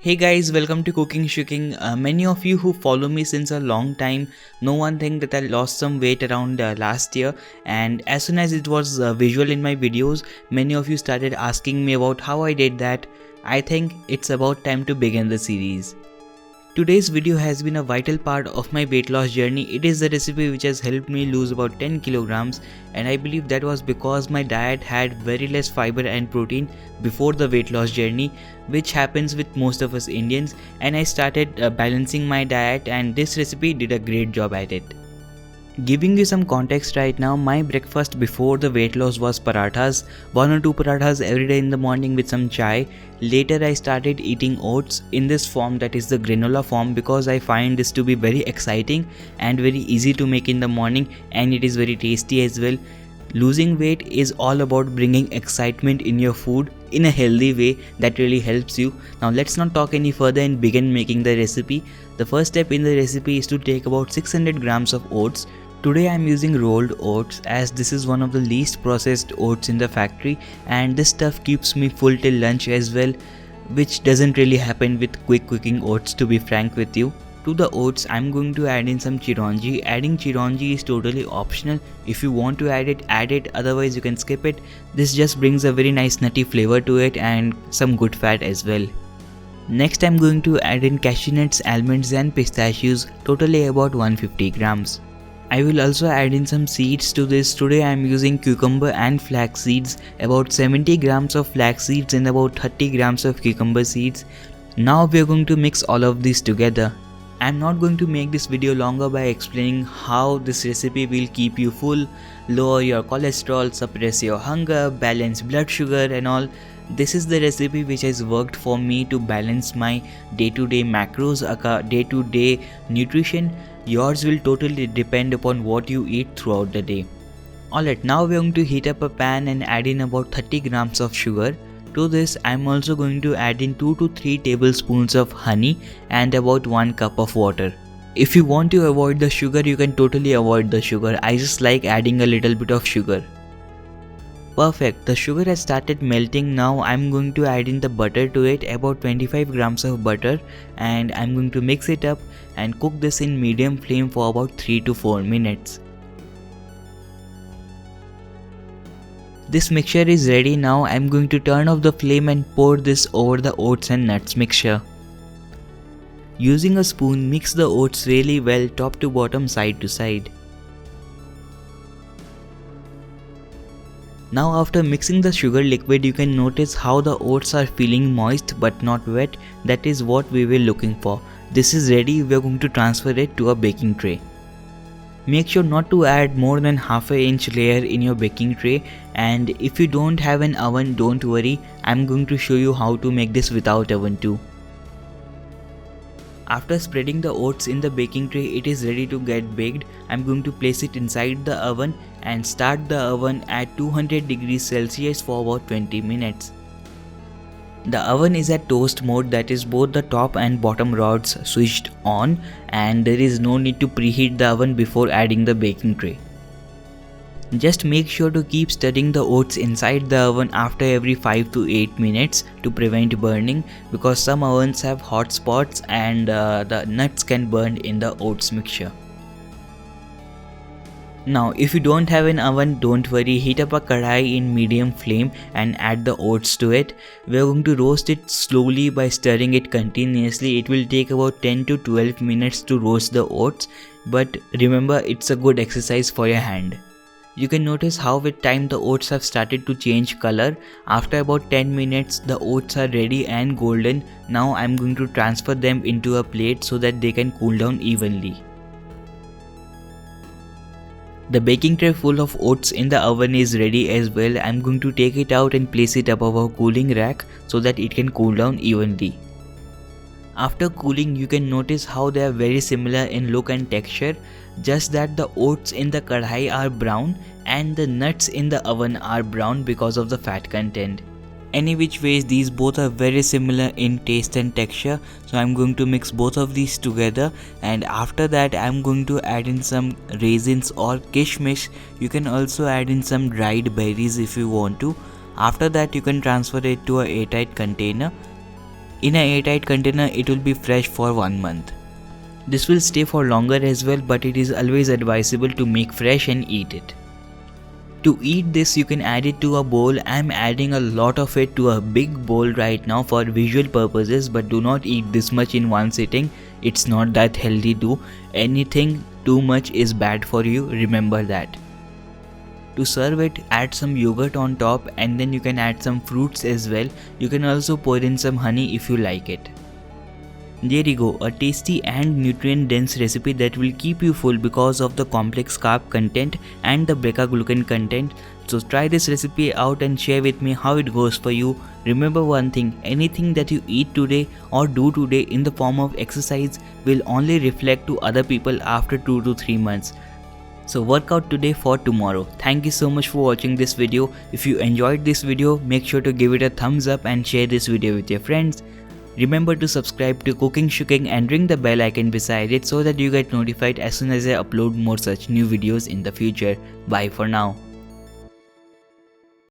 Hey guys, welcome to CookingShooking. Many of you who follow me since a long time know one thing that I lost some weight around last year, and as soon as it was visual in my videos, many of you started asking me about how I did that. I think it's about time to begin the series. Today's video has been a vital part of my weight loss journey. It is the recipe which has helped me lose about 10 kilograms, and I believe that was because my diet had very less fiber and protein before the weight loss journey, which happens with most of us Indians, and I started balancing my diet, and this recipe did a great job at it. Giving you some context right now, my breakfast before the weight loss was parathas, 1 or 2 parathas every day in the morning with some chai. Later I started eating oats in this form, that is the granola form, because I find this to be very exciting and very easy to make in the morning, and it is very tasty as well. Losing weight is all about bringing excitement in your food in a healthy way that really helps you. Now let's not talk any further and begin making the recipe. The first step in the recipe is to take about 600 grams of oats. Today I am using rolled oats as this is one of the least processed oats in the factory, and this stuff keeps me full till lunch as well, which doesn't really happen with quick cooking oats, to be frank with you. To the oats, I'm going to add in some chironji. Adding chironji is totally optional. If you want to add it, otherwise you can skip it. This just brings a very nice nutty flavor to it and some good fat as well. Next I'm going to add in cashew nuts, almonds and pistachios, totally about 150 grams. I will also add in some seeds to this. Today I am using cucumber and flax seeds, about 70 grams of flax seeds and about 30 grams of cucumber seeds. Now we are going to mix all of these together. I am not going to make this video longer by explaining how this recipe will keep you full, lower your cholesterol, suppress your hunger, balance blood sugar and all. This is the recipe which has worked for me to balance my day-to-day macros, day-to-day nutrition. Yours will totally depend upon what you eat throughout the day. Alright, now we are going to heat up a pan and add in about 30 grams of sugar. To this, I am also going to add in 2 to 3 tablespoons of honey and about 1 cup of water. If you want to avoid the sugar, you can totally avoid the sugar. I just like adding a little bit of sugar. Perfect, the sugar has started melting. Now I am going to add in the butter to it, about 25 grams of butter, and I am going to mix it up and cook this in medium flame for about 3 to 4 minutes. This mixture is ready. Now I am going to turn off the flame and pour this over the oats and nuts mixture. Using a spoon, mix the oats really well, top to bottom, side to side. Now after mixing the sugar liquid, you can notice how the oats are feeling moist but not wet. That is what we were looking for. This is ready. We are going to transfer it to a baking tray. Make sure not to add more than half an inch layer in your baking tray, and if you don't have an oven, don't worry, I'm going to show you how to make this without oven too. After spreading the oats in the baking tray, it is ready to get baked. I'm going to place it inside the oven and start the oven at 200 degrees Celsius for about 20 minutes. The oven is at toast mode, that is both the top and bottom rods switched on, and there is no need to preheat the oven before adding the baking tray. Just make sure to keep stirring the oats inside the oven after every 5 to 8 minutes to prevent burning, because some ovens have hot spots and the nuts can burn in the oats mixture. Now if you don't have an oven, don't worry, heat up a kadai in medium flame and add the oats to it. We are going to roast it slowly by stirring it continuously. It will take about 10 to 12 minutes to roast the oats, but remember, it's a good exercise for your hand. You can notice how with time the oats have started to change color. After about 10 minutes, the oats are ready and golden. Now I am going to transfer them into a plate so that they can cool down evenly. The baking tray full of oats in the oven is ready as well. I am going to take it out and place it above a cooling rack so that it can cool down evenly. After cooling, you can notice how they are very similar in look and texture, just that the oats in the kadhai are brown and the nuts in the oven are brown because of the fat content. Any which ways, these both are very similar in taste and texture, so I'm going to mix both of these together, and after that I'm going to add in some raisins or kishmish. You can also add in some dried berries if you want to. After that you can transfer it to a airtight container. In an airtight container, it will be fresh for 1 month. This will stay for longer as well, but it is always advisable to make fresh and eat it. To eat this, you can add it to a bowl. I am adding a lot of it to a big bowl right now for visual purposes, but do not eat this much in one sitting. It's not that healthy too. Anything too much is bad for you, remember that. To serve it, add some yogurt on top, and then you can add some fruits as well. You can also pour in some honey if you like it. There you go, a tasty and nutrient dense recipe that will keep you full because of the complex carb content and the Beca-glucan content. So try this recipe out and share with me how it goes for you. Remember one thing, anything that you eat today or do today in the form of exercise will only reflect to other people after 2 to 3 months. So work out today for tomorrow. Thank you so much for watching this video. If you enjoyed this video, make sure to give it a thumbs up and share this video with your friends. Remember to subscribe to CookingShooking and ring the bell icon beside it so that you get notified as soon as I upload more such new videos in the future. Bye for now.